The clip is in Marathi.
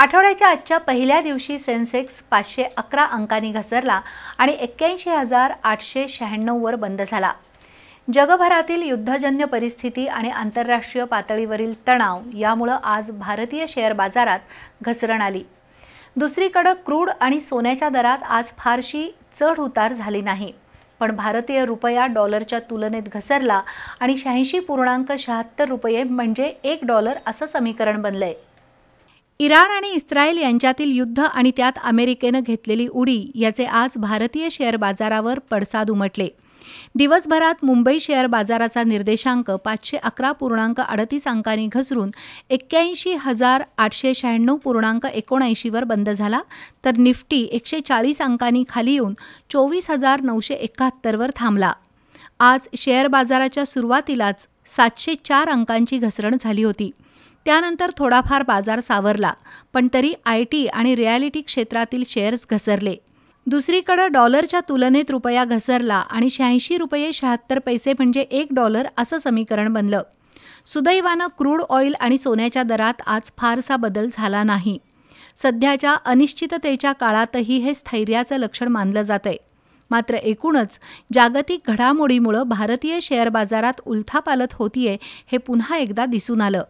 आठवड्याच्या आजच्या पहिल्या दिवशी सेन्सेक्स 511 अंकांनी घसरला आणि 81,896 वर बंद झाला। जगभरातील युद्धजन्य परिस्थिती आणि आंतरराष्ट्रीय पातळीवरील तणाव यामुळे आज भारतीय शेअर बाजारात घसरण आली। दुसरीकडे क्रूड आणि सोन्याच्या दरात आज फारशी चढ उतार झाली नाही, पण भारतीय रुपया डॉलरच्या तुलनेत घसरला आणि 86.76 रुपये म्हणजे $1 असं समीकरण बनलंय। इराण आणि इस्रायल यांच्यातील युद्ध आणि त्यात अमेरिकेने घेतलेली उडी याचे आज भारतीय शेअर बाजारावर पडसाद उमटले। दिवसभरात मुंबई शेअर बाजाराचा निर्देशांक 511.38 अंकांनी घसरून 81,896.79 वर बंद झाला, तर निफ्टी 140 अंकांनी खाली येऊन 24,971 वर थांबला। आज शेअर बाजाराच्या सुरुवातीलाच 704 अंकांची घसरण झाली होती। त्यानंतर थोडाफार बाजार सावरला, पण तरी आयटी आणि रिॲलिटी क्षेत्रातील शेअर्स घसरले। दुसरीकडे डॉलरच्या तुलनेत रुपया घसरला आणि 86.76 म्हणजे $1 असं समीकरण बनलं। सुदैवानं क्रूड ऑइल आणि सोन्याच्या दरात आज फारसा बदल झाला नाही। सध्याच्या अनिश्चिततेच्या काळातही हे स्थैर्याचं लक्षण मानलं जातंय। मात्र एकूणच जागतिक घडामोडीमुळे भारतीय शेअर बाजारात उलथापालथ होतीये हे पुन्हा एकदा दिसून आलं।